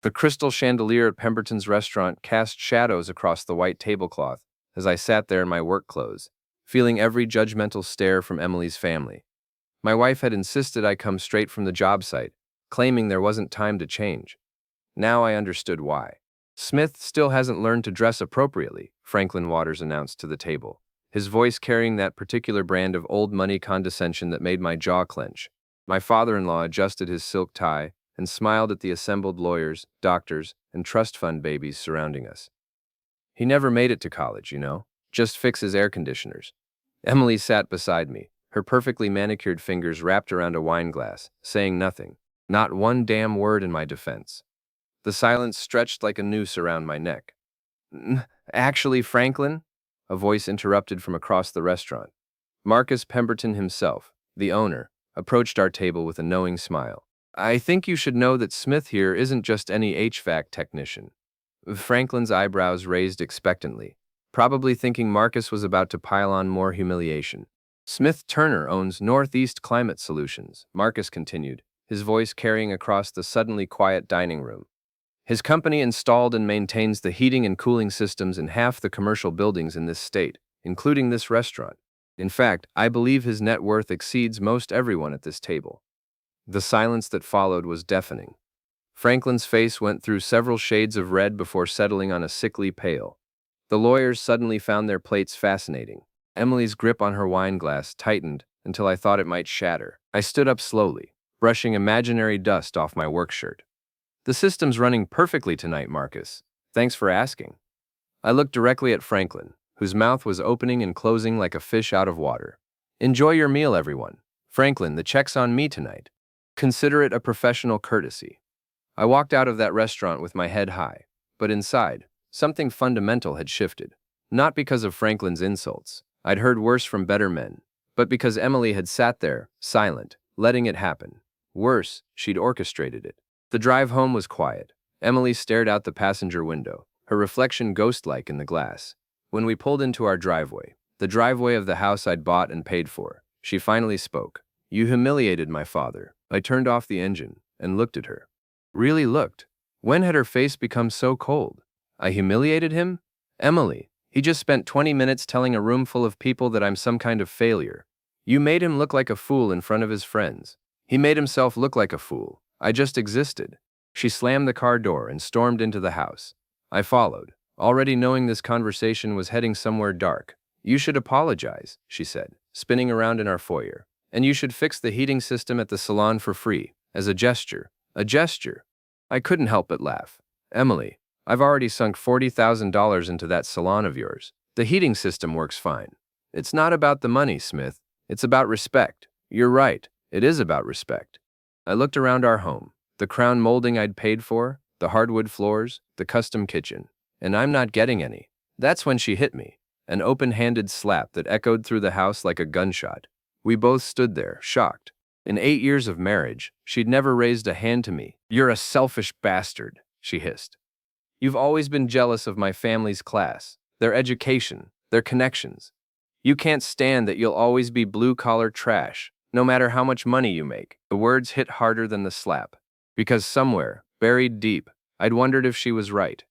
The crystal chandelier at Pemberton's restaurant cast shadows across the white tablecloth as I sat there in my work clothes, feeling every judgmental stare from Emily's family. My wife had insisted I come straight from the job site, claiming there wasn't time to change. Now I understood why. Smith still hasn't learned to dress appropriately, Franklin Waters announced to the table, his voice carrying that particular brand of old money condescension that made my jaw clench. My father-in-law adjusted his silk tie and smiled at the assembled lawyers, doctors, and trust fund babies surrounding us. He never made it to college, just fixes air conditioners. Emily sat beside me, her perfectly manicured fingers wrapped around a wine glass, saying nothing, not one damn word in my defense. The silence stretched like a noose around my neck. Actually, Franklin, a voice interrupted from across the restaurant. Marcus Pemberton himself, the owner, approached our table with a knowing smile. I think you should know that Smith here isn't just any HVAC technician. Franklin's eyebrows raised expectantly, probably thinking Marcus was about to pile on more humiliation. Smith Turner owns Northeast Climate Solutions, Marcus continued, his voice carrying across the suddenly quiet dining room. His company installed and maintains the heating and cooling systems in half the commercial buildings in this state, including this restaurant. In fact, I believe his net worth exceeds most everyone at this table. The silence that followed was deafening. Franklin's face went through several shades of red before settling on a sickly pale. The lawyers suddenly found their plates fascinating. Emily's grip on her wine glass tightened until I thought it might shatter. I stood up slowly, brushing imaginary dust off my work shirt. The system's running perfectly tonight, Marcus. Thanks for asking. I looked directly at Franklin, whose mouth was opening and closing like a fish out of water. Enjoy your meal, everyone. Franklin, the check's on me tonight. Consider it a professional courtesy. I walked out of that restaurant with my head high, but inside, something fundamental had shifted. Not because of Franklin's insults. I'd heard worse from better men, but because Emily had sat there, silent, letting it happen. Worse, she'd orchestrated it. The drive home was quiet. Emily stared out the passenger window, her reflection ghost-like in the glass. When we pulled into our driveway, the driveway of the house I'd bought and paid for, she finally spoke. You humiliated my father. I turned off the engine and looked at her. Really looked. When had her face become so cold? I humiliated him? Emily, he just spent 20 minutes telling a room full of people that I'm some kind of failure. You made him look like a fool in front of his friends. He made himself look like a fool. I just existed. She slammed the car door and stormed into the house. I followed, already knowing this conversation was heading somewhere dark. You should apologize, she said, spinning around in our foyer. And you should fix the heating system at the salon for free, as a gesture. A gesture. I couldn't help but laugh. Emily, I've already sunk $40,000 into that salon of yours. The heating system works fine. It's not about the money, Smith. It's about respect. You're right. It is about respect. I looked around our home, the crown molding I'd paid for, the hardwood floors, the custom kitchen, and I'm not getting any. That's when she hit me, an open-handed slap that echoed through the house like a gunshot. We both stood there, shocked. In 8 years of marriage, she'd never raised a hand to me. You're a selfish bastard, she hissed. You've always been jealous of my family's class, their education, their connections. You can't stand that you'll always be blue-collar trash, no matter how much money you make. The words hit harder than the slap. Because somewhere, buried deep, I'd wondered if she was right.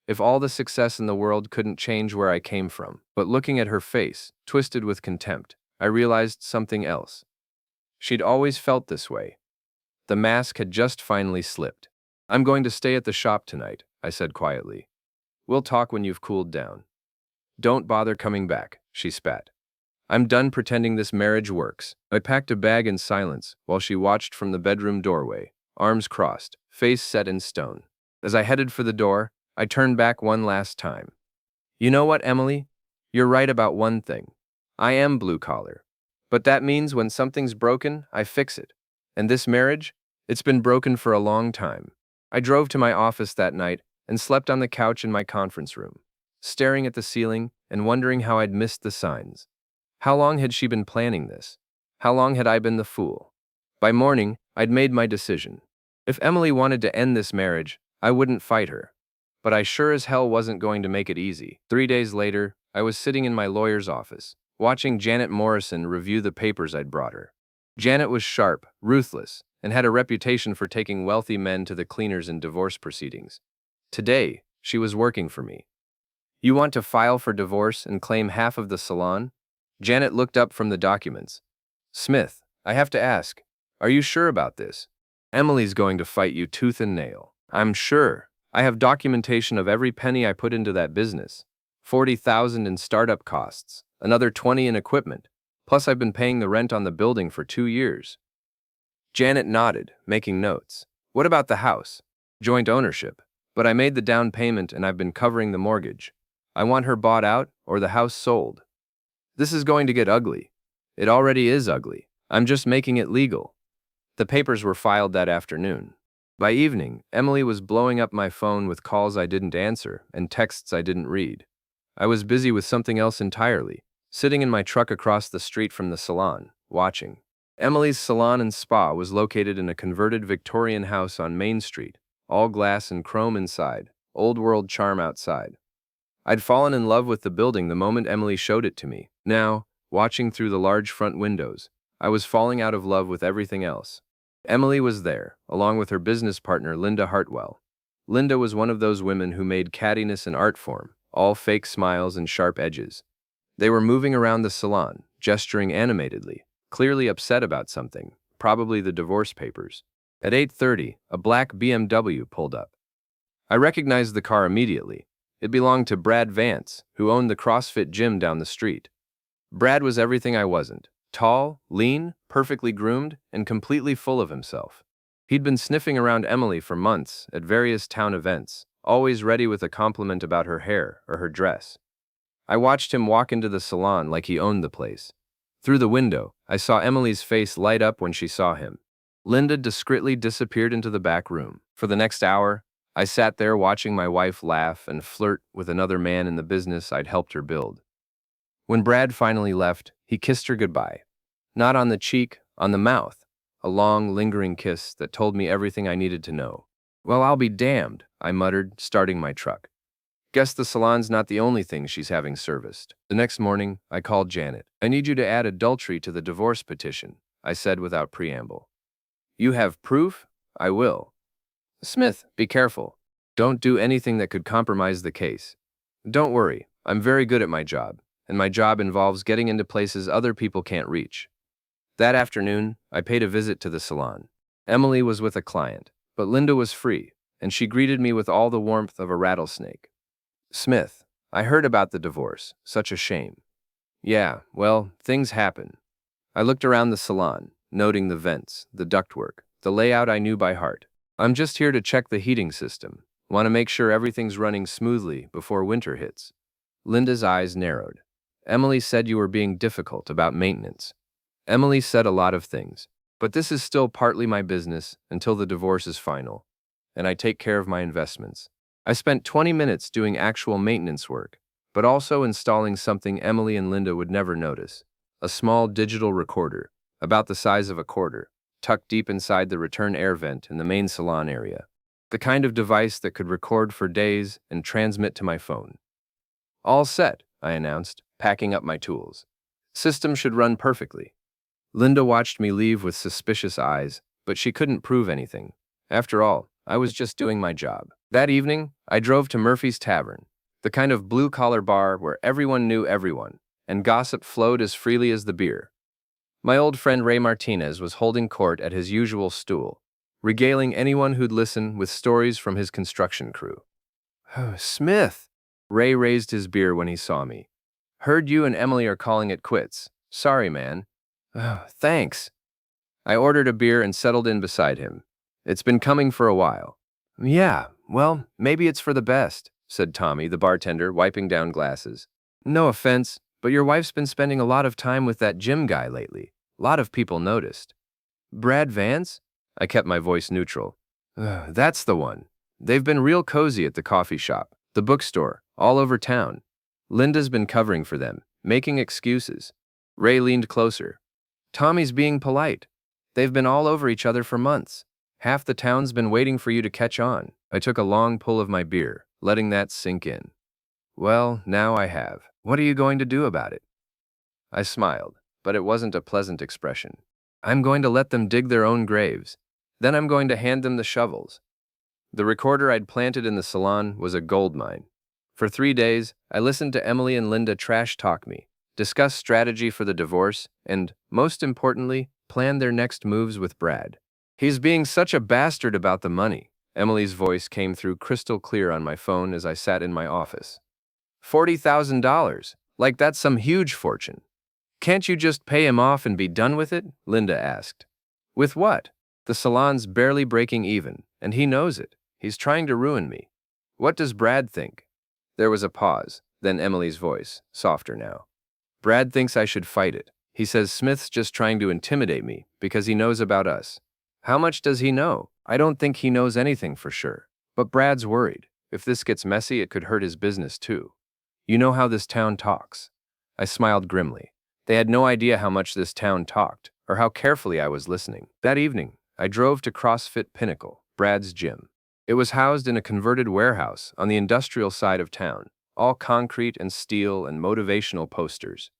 If all the success in the world couldn't change where I came from. But looking at her face, twisted with contempt, I realized something else. She'd always felt this way. The mask had just finally slipped. I'm going to stay at the shop tonight, I said quietly. We'll talk when you've cooled down. Don't bother coming back, she spat. I'm done pretending this marriage works. I packed a bag in silence while she watched from the bedroom doorway, arms crossed, face set in stone. As I headed for the door, I turned back one last time. You know what, Emily? You're right about one thing. I am blue-collar. But that means when something's broken, I fix it. And this marriage? It's been broken for a long time. I drove to my office that night and slept on the couch in my conference room, staring at the ceiling and wondering how I'd missed the signs. How long had she been planning this? How long had I been the fool? By morning, I'd made my decision. If Emily wanted to end this marriage, I wouldn't fight her. But I sure as hell wasn't going to make it easy. 3 days later, I was sitting in my lawyer's office, watching Janet Morrison review the papers I'd brought her. Janet was sharp, ruthless, and had a reputation for taking wealthy men to the cleaners in divorce proceedings. Today, she was working for me. You want to file for divorce and claim half of the salon? Janet looked up from the documents. Smith, I have to ask, are you sure about this? Emily's going to fight you tooth and nail. I'm sure. I have documentation of every penny I put into that business. 40,000 in startup costs, another 20 in equipment. Plus I've been paying the rent on the building for 2 years. Janet nodded, making notes. What about the house? Joint ownership. But I made the down payment and I've been covering the mortgage. I want her bought out or the house sold. This is going to get ugly. It already is ugly. I'm just making it legal. The papers were filed that afternoon. By evening, Emily was blowing up my phone with calls I didn't answer and texts I didn't read. I was busy with something else entirely, sitting in my truck across the street from the salon, watching. Emily's salon and spa was located in a converted Victorian house on Main Street, all glass and chrome inside, old-world charm outside. I'd fallen in love with the building the moment Emily showed it to me. Now, watching through the large front windows, I was falling out of love with everything else. Emily was there, along with her business partner Linda Hartwell. Linda was one of those women who made cattiness an art form, all fake smiles and sharp edges. They were moving around the salon, gesturing animatedly, clearly upset about something, probably the divorce papers. At 8:30, a black BMW pulled up. I recognized the car immediately. It belonged to Brad Vance, who owned the CrossFit gym down the street. Brad was everything I wasn't. Tall, lean, perfectly groomed, and completely full of himself. He'd been sniffing around Emily for months at various town events, always ready with a compliment about her hair or her dress. I watched him walk into the salon like he owned the place. Through the window, I saw Emily's face light up when she saw him. Linda discreetly disappeared into the back room. For the next hour, I sat there watching my wife laugh and flirt with another man in the business I'd helped her build. When Brad finally left, he kissed her goodbye. Not on the cheek, on the mouth. A long, lingering kiss that told me everything I needed to know. Well, I'll be damned, I muttered, starting my truck. Guess the salon's not the only thing she's having serviced. The next morning, I called Janet. I need you to add adultery to the divorce petition, I said without preamble. You have proof? I will. Smith, be careful. Don't do anything that could compromise the case. Don't worry, I'm very good at my job, and my job involves getting into places other people can't reach. That afternoon, I paid a visit to the salon. Emily was with a client, but Linda was free, and she greeted me with all the warmth of a rattlesnake. Smith, I heard about the divorce. Such a shame. Yeah, well, things happen. I looked around the salon, noting the vents, the ductwork, the layout I knew by heart. I'm just here to check the heating system. Want to make sure everything's running smoothly before winter hits. Linda's eyes narrowed. Emily said you were being difficult about maintenance. Emily said a lot of things, but this is still partly my business until the divorce is final, and I take care of my investments. I spent 20 minutes doing actual maintenance work, but also installing something Emily and Linda would never notice. A small digital recorder, about the size of a quarter, tucked deep inside the return air vent in the main salon area. The kind of device that could record for days and transmit to my phone. All set, I announced, packing up my tools. System should run perfectly. Linda watched me leave with suspicious eyes, but she couldn't prove anything. After all, I was just doing my job. That evening, I drove to Murphy's Tavern, the kind of blue-collar bar where everyone knew everyone, and gossip flowed as freely as the beer. My old friend Ray Martinez was holding court at his usual stool, regaling anyone who'd listen with stories from his construction crew. Oh, Smith! Ray raised his beer when he saw me. Heard you and Emily are calling it quits. Sorry, man. Oh, thanks. I ordered a beer and settled in beside him. It's been coming for a while. Yeah, well, maybe it's for the best, said Tommy, the bartender, wiping down glasses. No offense, but your wife's been spending a lot of time with that gym guy lately. A lot of people noticed. Brad Vance? I kept my voice neutral. That's the one. They've been real cozy at the coffee shop, the bookstore, all over town. Linda's been covering for them, making excuses. Ray leaned closer. Tommy's being polite. They've been all over each other for months. Half the town's been waiting for you to catch on. I took a long pull of my beer, letting that sink in. Well, now I have. What are you going to do about it? I smiled, but it wasn't a pleasant expression. I'm going to let them dig their own graves. Then I'm going to hand them the shovels. The recorder I'd planted in the salon was a gold mine. For 3 days, I listened to Emily and Linda trash talk me, discuss strategy for the divorce, and, most importantly, plan their next moves with Brad. He's being such a bastard about the money. Emily's voice came through crystal clear on my phone as I sat in my office. $40,000. Like that's some huge fortune. Can't you just pay him off and be done with it? Linda asked. With what? The salon's barely breaking even, and he knows it. He's trying to ruin me. What does Brad think? There was a pause, then Emily's voice, softer now. Brad thinks I should fight it. He says Smith's just trying to intimidate me because he knows about us. How much does he know? I don't think he knows anything for sure. But Brad's worried. If this gets messy, it could hurt his business too. You know how this town talks. I smiled grimly. They had no idea how much this town talked, or how carefully I was listening. That evening, I drove to CrossFit Pinnacle, Brad's gym. It was housed in a converted warehouse on the industrial side of town, all concrete and steel and motivational posters.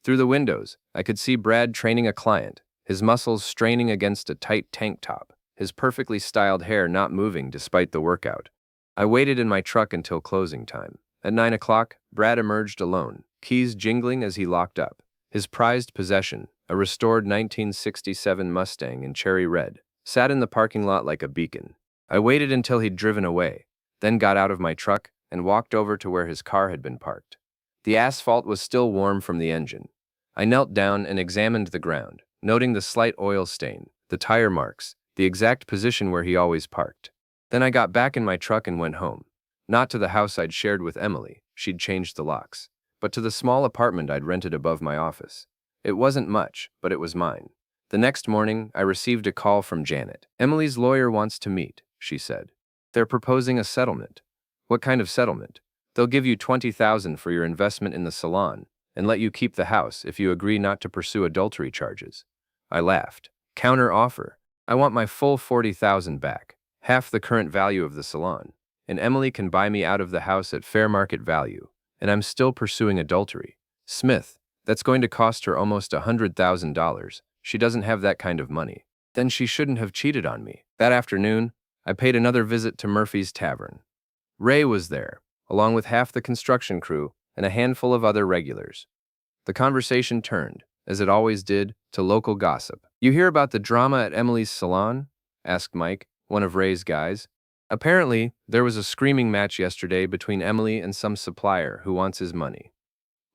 Through the windows, I could see Brad training a client, his muscles straining against a tight tank top, his perfectly styled hair not moving despite the workout. I waited in my truck until closing time. At 9 o'clock, Brad emerged alone, keys jingling as he locked up. His prized possession, a restored 1967 Mustang in cherry red, sat in the parking lot like a beacon. I waited until he'd driven away, then got out of my truck and walked over to where his car had been parked. The asphalt was still warm from the engine. I knelt down and examined the ground, noting the slight oil stain, the tire marks, the exact position where he always parked. Then I got back in my truck and went home. Not to the house I'd shared with Emily, she'd changed the locks, but to the small apartment I'd rented above my office. It wasn't much, but it was mine. The next morning, I received a call from Janet. Emily's lawyer wants to meet, she said. They're proposing a settlement. What kind of settlement? They'll give you $20,000 for your investment in the salon and let you keep the house if you agree not to pursue adultery charges. I laughed. Counter offer. I want my full $40,000 back, half the current value of the salon, and Emily can buy me out of the house at fair market value, and I'm still pursuing adultery. Smith, that's going to cost her almost $100,000. She doesn't have that kind of money. Then she shouldn't have cheated on me. That afternoon, I paid another visit to Murphy's Tavern. Ray was there, along with half the construction crew and a handful of other regulars. The conversation turned, as it always did, to local gossip. You hear about the drama at Emily's salon? Asked Mike, one of Ray's guys. Apparently, there was a screaming match yesterday between Emily and some supplier who wants his money.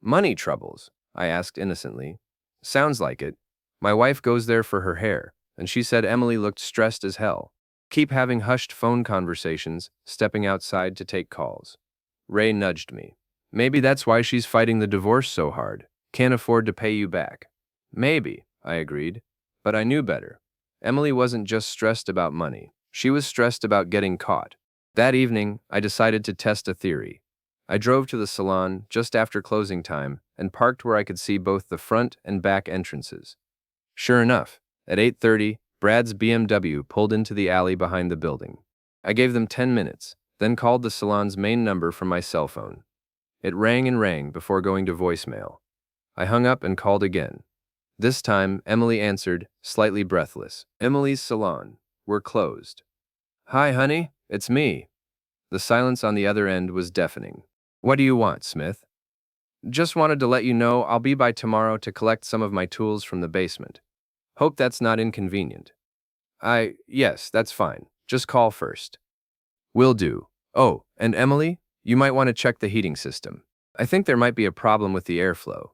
Money troubles? I asked innocently. Sounds like it. My wife goes there for her hair, and she said Emily looked stressed as hell. Keep having hushed phone conversations, stepping outside to take calls. Ray nudged me. Maybe that's why she's fighting the divorce so hard. Can't afford to pay you back. Maybe, I agreed. But I knew better. Emily wasn't just stressed about money. She was stressed about getting caught. That evening, I decided to test a theory. I drove to the salon just after closing time and parked where I could see both the front and back entrances. Sure enough, at 8:30, Brad's BMW pulled into the alley behind the building. I gave them 10 minutes, then called the salon's main number from my cell phone. It rang and rang before going to voicemail. I hung up and called again. This time, Emily answered, slightly breathless. Emily's salon. We're closed. Hi, honey. It's me. The silence on the other end was deafening. What do you want, Smith? Just wanted to let you know I'll be by tomorrow to collect some of my tools from the basement. Hope that's not inconvenient. Yes, that's fine. Just call first. Will do. Oh, and Emily, you might want to check the heating system. I think there might be a problem with the airflow.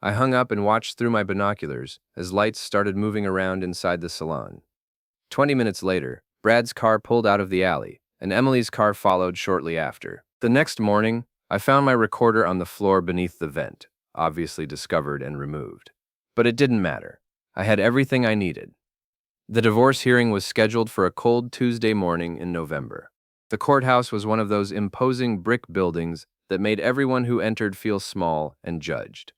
I hung up and watched through my binoculars as lights started moving around inside the salon. 20 minutes later, Brad's car pulled out of the alley, and Emily's car followed shortly after. The next morning, I found my recorder on the floor beneath the vent, obviously discovered and removed. But it didn't matter. I had everything I needed. The divorce hearing was scheduled for a cold Tuesday morning in November. The courthouse was one of those imposing brick buildings that made everyone who entered feel small and judged.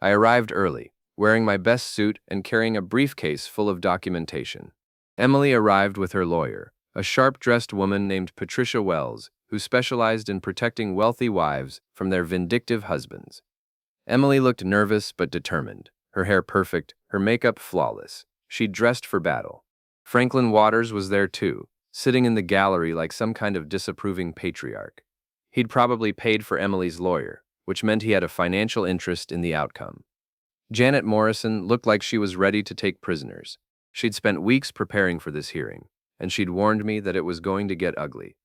I arrived early, wearing my best suit and carrying a briefcase full of documentation. Emily arrived with her lawyer, a sharp-dressed woman named Patricia Wells, who specialized in protecting wealthy wives from their vindictive husbands. Emily looked nervous but determined, her hair perfect, her makeup flawless. She'd dressed for battle. Franklin Waters was there too, sitting in the gallery like some kind of disapproving patriarch. He'd probably paid for Emily's lawyer, which meant he had a financial interest in the outcome. Janet Morrison looked like she was ready to take prisoners. She'd spent weeks preparing for this hearing, and she'd warned me that it was going to get ugly.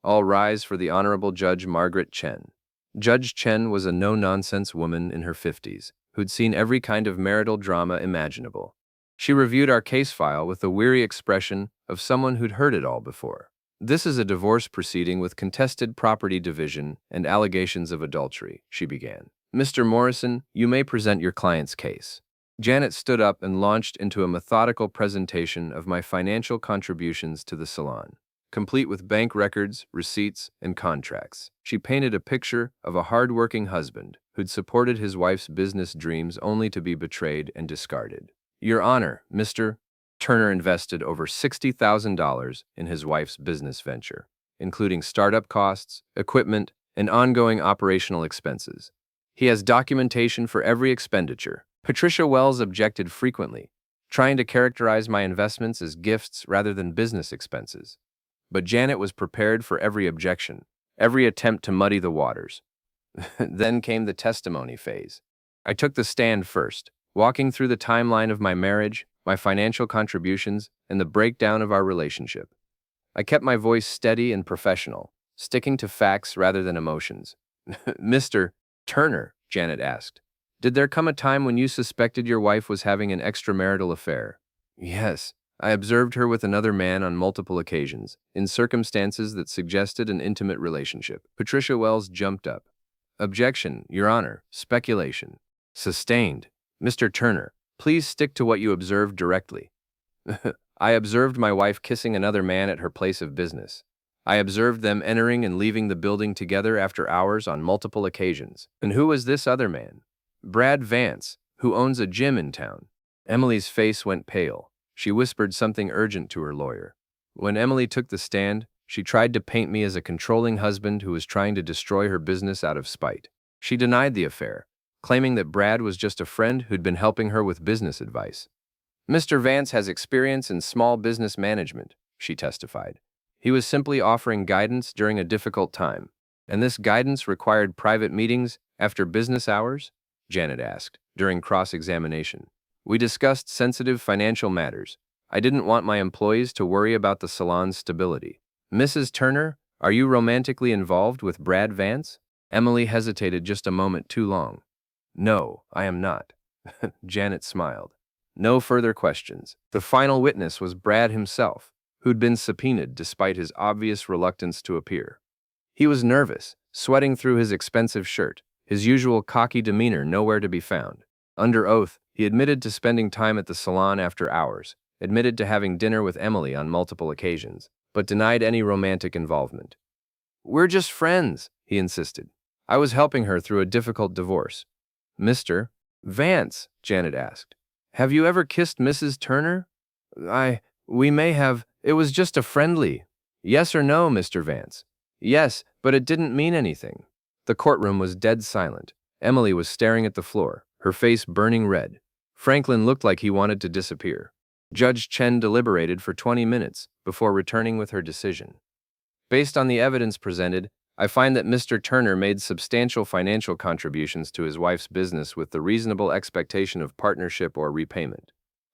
All rise for the Honorable Judge Margaret Chen. Judge Chen was a no-nonsense woman in her 50s, who'd seen every kind of marital drama imaginable. She reviewed our case file with the weary expression of someone who'd heard it all before. This is a divorce proceeding with contested property division and allegations of adultery, she began. Mr. Morrison, you may present your client's case. Janet stood up and launched into a methodical presentation of my financial contributions to the salon, complete with bank records, receipts, and contracts. She painted a picture of a hard-working husband who'd supported his wife's business dreams only to be betrayed and discarded. Your Honor, Mr. Turner invested over $60,000 in his wife's business venture, including startup costs, equipment, and ongoing operational expenses. He has documentation for every expenditure. Patricia Wells objected frequently, trying to characterize my investments as gifts rather than business expenses. But Janet was prepared for every objection, every attempt to muddy the waters. Then came the testimony phase. I took the stand first, walking through the timeline of my marriage, my financial contributions, and the breakdown of our relationship. I kept my voice steady and professional, sticking to facts rather than emotions. Mr. Turner, Janet asked, did there come a time when you suspected your wife was having an extramarital affair? Yes, I observed her with another man on multiple occasions, in circumstances that suggested an intimate relationship. Patricia Wells jumped up. Objection, Your Honor, speculation. Sustained. Mr. Turner, please stick to what you observed directly. I observed my wife kissing another man at her place of business. I observed them entering and leaving the building together after hours on multiple occasions. And who was this other man? Brad Vance, who owns a gym in town. Emily's face went pale. She whispered something urgent to her lawyer. When Emily took the stand, she tried to paint me as a controlling husband who was trying to destroy her business out of spite. She denied the affair, claiming that Brad was just a friend who'd been helping her with business advice. Mr. Vance has experience in small business management, she testified. He was simply offering guidance during a difficult time. And this guidance required private meetings after business hours? Janet asked, during cross-examination. We discussed sensitive financial matters. I didn't want my employees to worry about the salon's stability. Mrs. Turner, are you romantically involved with Brad Vance? Emily hesitated just a moment too long. No, I am not. Janet smiled. No further questions. The final witness was Brad himself, who'd been subpoenaed despite his obvious reluctance to appear. He was nervous, sweating through his expensive shirt, his usual cocky demeanor nowhere to be found. Under oath, he admitted to spending time at the salon after hours, admitted to having dinner with Emily on multiple occasions, but denied any romantic involvement. We're just friends, he insisted. I was helping her through a difficult divorce. Mr. Vance, Janet asked, have you ever kissed Mrs. Turner? We may have. It was just a friendly. Yes or no, Mr. Vance? Yes, but it didn't mean anything. The courtroom was dead silent. Emily was staring at the floor, her face burning red. Franklin looked like he wanted to disappear. Judge Chen deliberated for 20 minutes before returning with her decision. Based on the evidence presented, I find that Mr. Turner made substantial financial contributions to his wife's business with the reasonable expectation of partnership or repayment.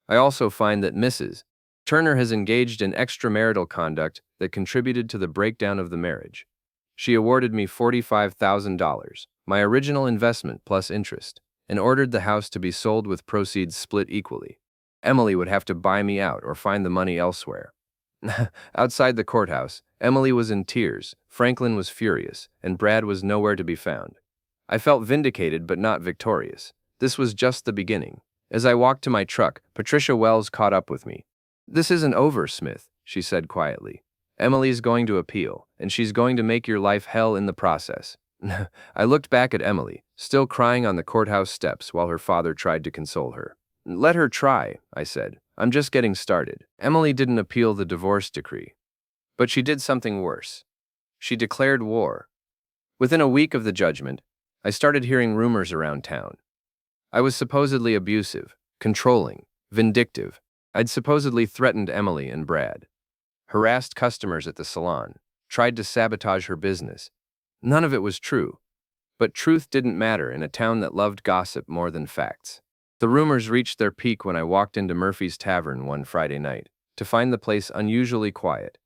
I also find that Mrs. Turner has engaged in extramarital conduct that contributed to the breakdown of the marriage. She awarded me $45,000, my original investment plus interest, and ordered the house to be sold with proceeds split equally. Emily would have to buy me out or find the money elsewhere. Outside the courthouse, Emily was in tears, Franklin was furious, and Brad was nowhere to be found. I felt vindicated but not victorious. This was just the beginning. As I walked to my truck, Patricia Wells caught up with me. This isn't over, Smith, she said quietly. Emily's going to appeal, and she's going to make your life hell in the process. I looked back at Emily, still crying on the courthouse steps while her father tried to console her. Let her try, I said. I'm just getting started. Emily didn't appeal the divorce decree. But she did something worse. She declared war. Within a week of the judgment, I started hearing rumors around town. I was supposedly abusive, controlling, vindictive. I'd supposedly threatened Emily and Brad, harassed customers at the salon, tried to sabotage her business. None of it was true, but truth didn't matter in a town that loved gossip more than facts. The rumors reached their peak when I walked into Murphy's Tavern one Friday night, to find the place unusually quiet.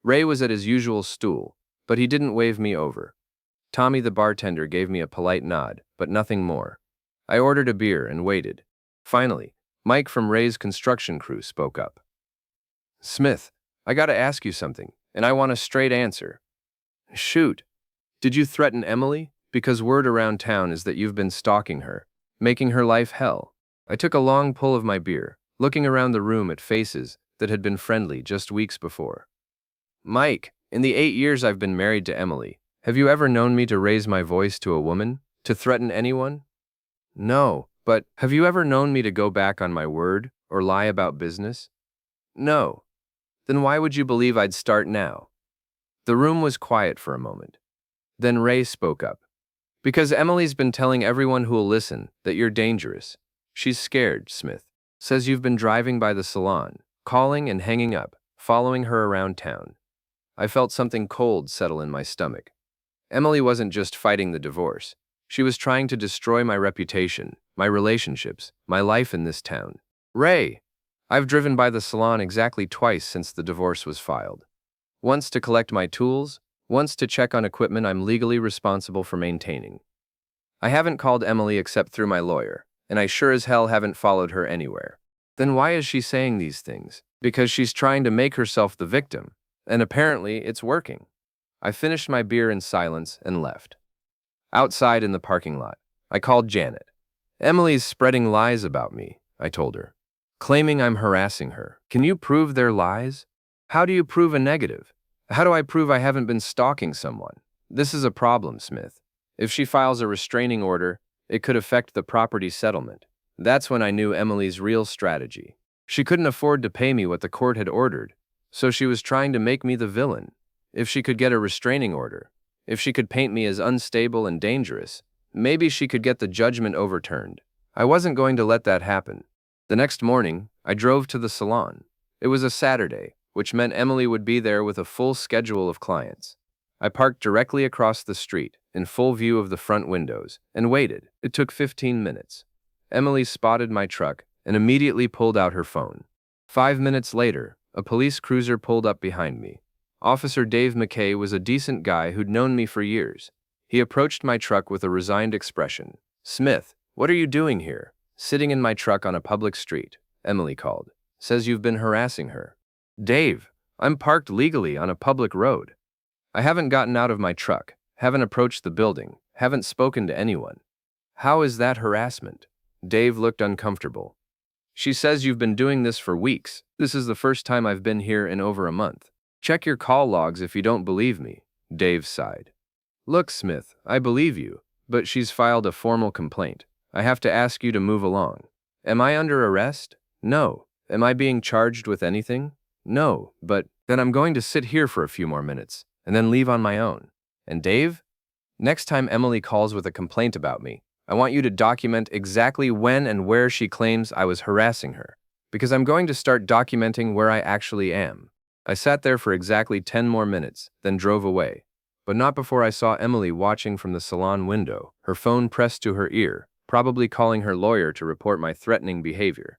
Ray was at his usual stool, but he didn't wave me over. Tommy the bartender gave me a polite nod, but nothing more. I ordered a beer and waited. Finally, Mike from Ray's construction crew spoke up. "Smith, I gotta ask you something, and I want a straight answer." "Shoot. Did you threaten Emily? Because word around town is that you've been stalking her, making her life hell." I took a long pull of my beer, looking around the room at faces that had been friendly just weeks before. "Mike, in the 8 years I've been married to Emily, have you ever known me to raise my voice to a woman? To threaten anyone?" "No, but have you ever known me to go back on my word or lie about business?" "No." "Then why would you believe I'd start now?" The room was quiet for a moment. Then Ray spoke up. "Because Emily's been telling everyone who'll listen that you're dangerous. She's scared, Smith. Says you've been driving by the salon, calling and hanging up, following her around town." I felt something cold settle in my stomach. Emily wasn't just fighting the divorce. She was trying to destroy my reputation, my relationships, my life in this town. "Ray, I've driven by the salon exactly twice since the divorce was filed. Once to collect my tools, once to check on equipment I'm legally responsible for maintaining. I haven't called Emily except through my lawyer, and I sure as hell haven't followed her anywhere." "Then why is she saying these things?" "Because she's trying to make herself the victim, and apparently it's working." I finished my beer in silence and left. Outside in the parking lot, I called Janet. "Emily's spreading lies about me," I told her, "claiming I'm harassing her. Can you prove they're lies?" "How do you prove a negative? How do I prove I haven't been stalking someone?" "This is a problem, Smith. If she files a restraining order, it could affect the property settlement." That's when I knew Emily's real strategy. She couldn't afford to pay me what the court had ordered, so she was trying to make me the villain. If she could get a restraining order, if she could paint me as unstable and dangerous, maybe she could get the judgment overturned. I wasn't going to let that happen. The next morning, I drove to the salon. It was a Saturday, which meant Emily would be there with a full schedule of clients. I parked directly across the street, in full view of the front windows, and waited. It took 15 minutes. Emily spotted my truck and immediately pulled out her phone. 5 minutes later, a police cruiser pulled up behind me. Officer Dave McKay was a decent guy who'd known me for years. He approached my truck with a resigned expression. "Smith, what are you doing here? Sitting in my truck on a public street," Emily called. "Says you've been harassing her." "Dave, I'm parked legally on a public road. I haven't gotten out of my truck, haven't approached the building, haven't spoken to anyone." "How is that harassment?" Dave looked uncomfortable. "She says you've been doing this for weeks. This is the first time I've been here in over a month. Check your call logs if you don't believe me," Dave sighed. "Look, Smith, I believe you, but she's filed a formal complaint. I have to ask you to move along." "Am I under arrest?" "No." "Am I being charged with anything?" "No, but then I'm going to sit here for a few more minutes, and then leave on my own." "And Dave, next time Emily calls with a complaint about me, I want you to document exactly when and where she claims I was harassing her, because I'm going to start documenting where I actually am." I sat there for exactly 10 more minutes, then drove away, but not before I saw Emily watching from the salon window, her phone pressed to her ear, probably calling her lawyer to report my threatening behavior.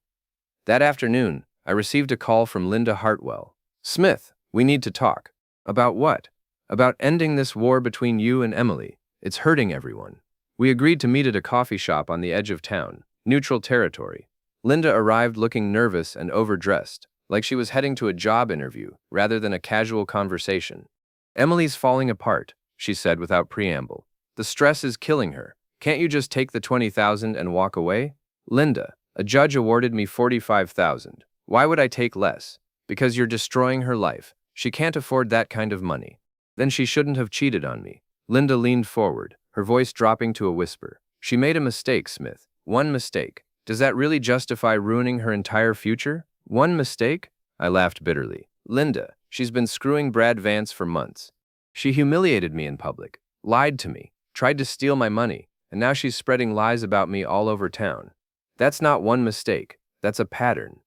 That afternoon, I received a call from Linda Hartwell. "Smith, we need to talk." "About what?" "About ending this war between you and Emily. It's hurting everyone." We agreed to meet at a coffee shop on the edge of town, neutral territory. Linda arrived looking nervous and overdressed, like she was heading to a job interview rather than a casual conversation. "Emily's falling apart," she said without preamble. "The stress is killing her. Can't you just take the $20,000 and walk away?" "Linda, a judge awarded me $45,000. Why would I take less?" "Because you're destroying her life. She can't afford that kind of money." "Then she shouldn't have cheated on me." Linda leaned forward, her voice dropping to a whisper. "She made a mistake, Smith. One mistake. Does that really justify ruining her entire future? One mistake?" I laughed bitterly. "Linda, she's been screwing Brad Vance for months. She humiliated me in public, lied to me, tried to steal my money, and now she's spreading lies about me all over town. That's not one mistake. That's a pattern."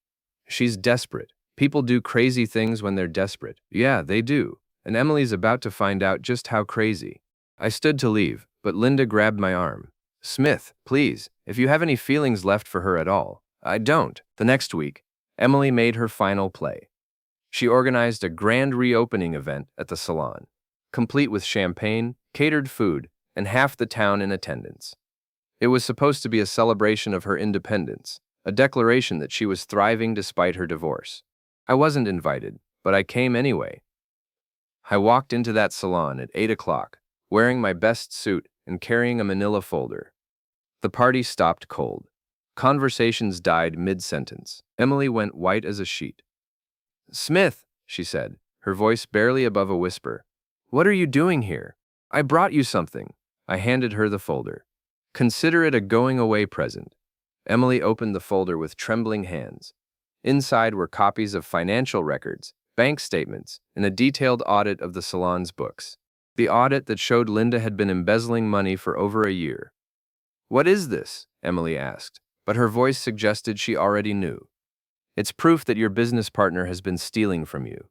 She's desperate. People do crazy things when they're desperate. Yeah, they do. And Emily's about to find out just how crazy. I stood to leave, but Linda grabbed my arm. Smith, please, if you have any feelings left for her at all. I don't. The next week, Emily made her final play. She organized a grand reopening event at the salon, complete with champagne, catered food, and half the town in attendance. It was supposed to be a celebration of her independence, a declaration that she was thriving despite her divorce. I wasn't invited, but I came anyway. I walked into that salon at 8 o'clock, wearing my best suit and carrying a manila folder. The party stopped cold. Conversations died mid-sentence. Emily went white as a sheet. Smith, she said, her voice barely above a whisper. What are you doing here? I brought you something. I handed her the folder. Consider it a going-away present. Emily opened the folder with trembling hands. Inside were copies of financial records, bank statements, and a detailed audit of the salon's books. The audit that showed Linda had been embezzling money for over a year. What is this? Emily asked, but her voice suggested she already knew. It's proof that your business partner has been stealing from you.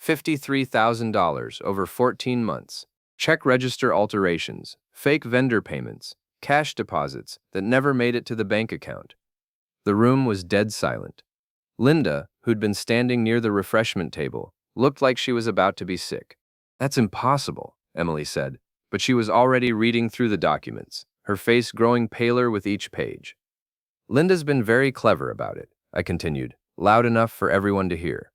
$53,000 over 14 months. Check register alterations, fake vendor payments, cash deposits that never made it to the bank account. The room was dead silent. Linda, who'd been standing near the refreshment table, looked like she was about to be sick. That's impossible, Emily said, but she was already reading through the documents, her face growing paler with each page. Linda's been very clever about it, I continued, loud enough for everyone to hear.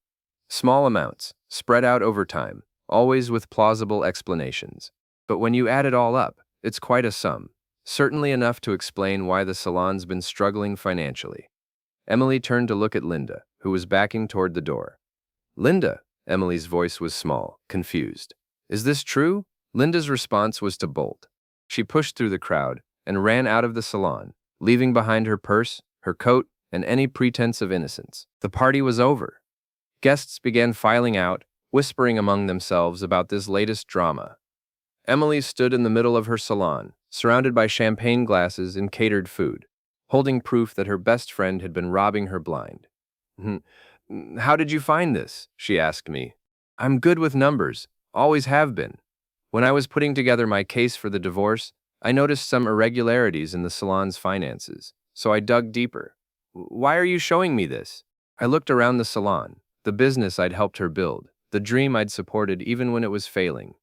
Small amounts, spread out over time, always with plausible explanations. But when you add it all up, it's quite a sum, certainly enough to explain why the salon's been struggling financially. Emily turned to look at Linda, who was backing toward the door. Linda, Emily's voice was small, confused. Is this true? Linda's response was to bolt. She pushed through the crowd and ran out of the salon, leaving behind her purse, her coat, and any pretense of innocence. The party was over. Guests began filing out, whispering among themselves about this latest drama. Emily stood in the middle of her salon, surrounded by champagne glasses and catered food, holding proof that her best friend had been robbing her blind. How did you find this? She asked me. I'm good with numbers, always have been. When I was putting together my case for the divorce, I noticed some irregularities in the salon's finances, so I dug deeper. Why are you showing me this? I looked around the salon, the business I'd helped her build, the dream I'd supported even when it was failing.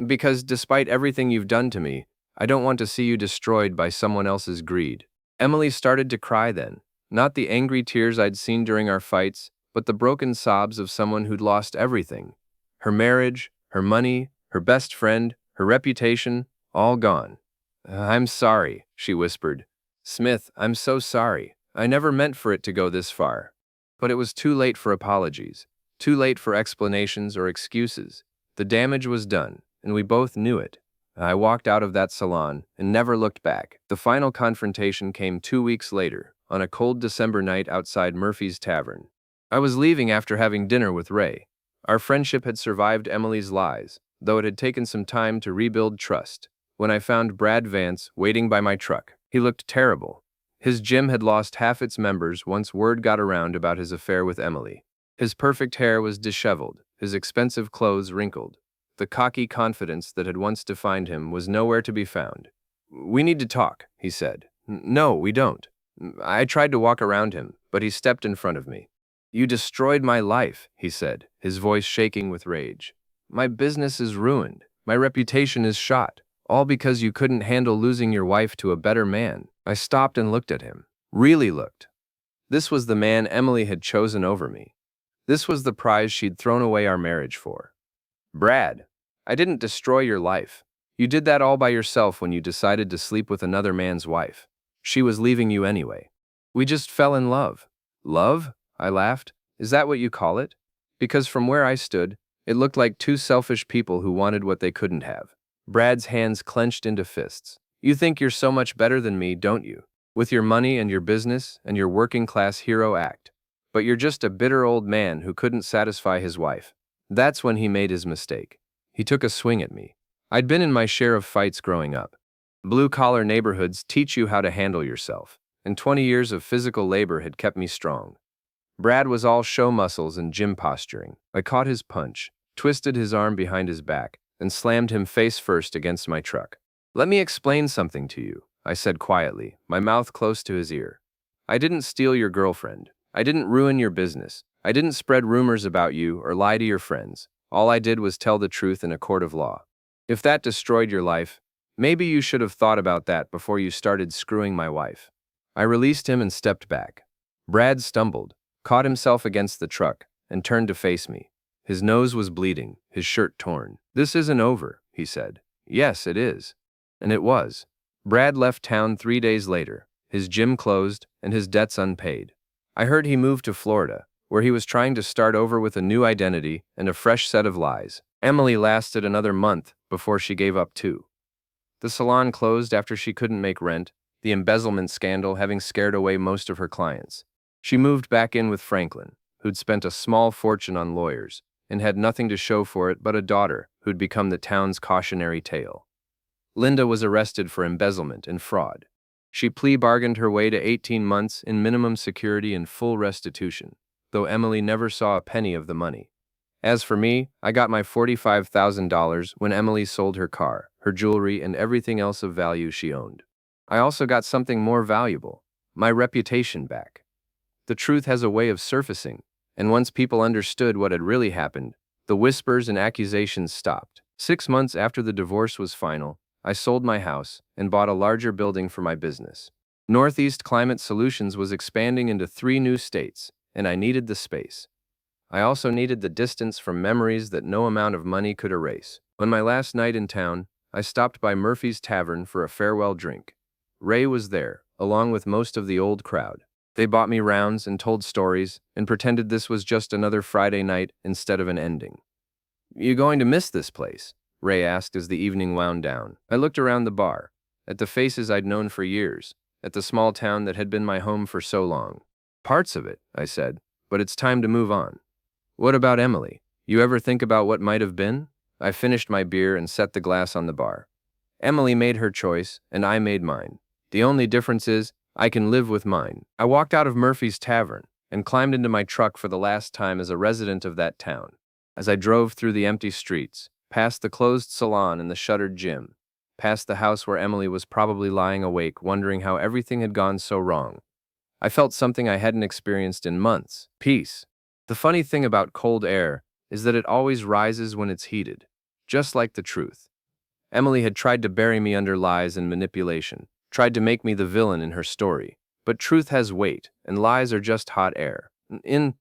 Because despite everything you've done to me, I don't want to see you destroyed by someone else's greed. Emily started to cry then, not the angry tears I'd seen during our fights, but the broken sobs of someone who'd lost everything. Her marriage, her money, her best friend, her reputation, all gone. I'm sorry, she whispered. Smith, I'm so sorry. I never meant for it to go this far. But it was too late for apologies, too late for explanations or excuses. The damage was done, and we both knew it. I walked out of that salon and never looked back. The final confrontation came 2 weeks later, on a cold December night outside Murphy's Tavern. I was leaving after having dinner with Ray. Our friendship had survived Emily's lies, though it had taken some time to rebuild trust. When I found Brad Vance waiting by my truck, he looked terrible. His gym had lost half its members once word got around about his affair with Emily. His perfect hair was disheveled, his expensive clothes wrinkled. The cocky confidence that had once defined him was nowhere to be found. We need to talk, he said. No, we don't. I tried to walk around him, but he stepped in front of me. You destroyed my life, he said, his voice shaking with rage. My business is ruined. My reputation is shot. All because you couldn't handle losing your wife to a better man. I stopped and looked at him. Really looked. This was the man Emily had chosen over me. This was the prize she'd thrown away our marriage for. Brad, I didn't destroy your life. You did that all by yourself when you decided to sleep with another man's wife. She was leaving you anyway. We just fell in love. Love? I laughed. Is that what you call it? Because from where I stood, it looked like two selfish people who wanted what they couldn't have. Brad's hands clenched into fists. You think you're so much better than me, don't you? With your money and your business and your working-class hero act. But you're just a bitter old man who couldn't satisfy his wife. That's when he made his mistake. He took a swing at me. I'd been in my share of fights growing up. Blue-collar neighborhoods teach you how to handle yourself, and 20 years of physical labor had kept me strong. Brad was all show muscles and gym posturing. I caught his punch, twisted his arm behind his back, and slammed him face first against my truck. "Let me explain something to you," I said quietly, my mouth close to his ear. "I didn't steal your girlfriend. I didn't ruin your business. I didn't spread rumors about you or lie to your friends. All I did was tell the truth in a court of law. If that destroyed your life, maybe you should have thought about that before you started screwing my wife." I released him and stepped back. Brad stumbled, caught himself against the truck, and turned to face me. His nose was bleeding, his shirt torn. "This isn't over," he said. "Yes, it is." And it was. Brad left town 3 days later, his gym closed and his debts unpaid. I heard he moved to Florida, where he was trying to start over with a new identity and a fresh set of lies. Emily lasted another month before she gave up too. The salon closed after she couldn't make rent, the embezzlement scandal having scared away most of her clients. She moved back in with Franklin, who'd spent a small fortune on lawyers, and had nothing to show for it but a daughter who'd become the town's cautionary tale. Linda was arrested for embezzlement and fraud. She plea bargained her way to 18 months in minimum security and full restitution, though Emily never saw a penny of the money. As for me, I got my $45,000 when Emily sold her car, her jewelry, and everything else of value she owned. I also got something more valuable, my reputation back. The truth has a way of surfacing, and once people understood what had really happened, the whispers and accusations stopped. 6 months after the divorce was final, I sold my house and bought a larger building for my business. Northeast Climate Solutions was expanding into 3 new states, and I needed the space. I also needed the distance from memories that no amount of money could erase. On my last night in town, I stopped by Murphy's Tavern for a farewell drink. Ray was there, along with most of the old crowd. They bought me rounds and told stories and pretended this was just another Friday night instead of an ending. "You going to miss this place?" Ray asked as the evening wound down. I looked around the bar, at the faces I'd known for years, at the small town that had been my home for so long. "Parts of it," I said, "but it's time to move on." "What about Emily? You ever think about what might have been?" I finished my beer and set the glass on the bar. "Emily made her choice, and I made mine. The only difference is, I can live with mine." I walked out of Murphy's Tavern and climbed into my truck for the last time as a resident of that town. As I drove through the empty streets, past the closed salon and the shuttered gym, past the house where Emily was probably lying awake wondering how everything had gone so wrong, I felt something I hadn't experienced in months: peace. The funny thing about cold air is that it always rises when it's heated, just like the truth. Emily had tried to bury me under lies and manipulation, tried to make me the villain in her story. But truth has weight, and lies are just hot air. In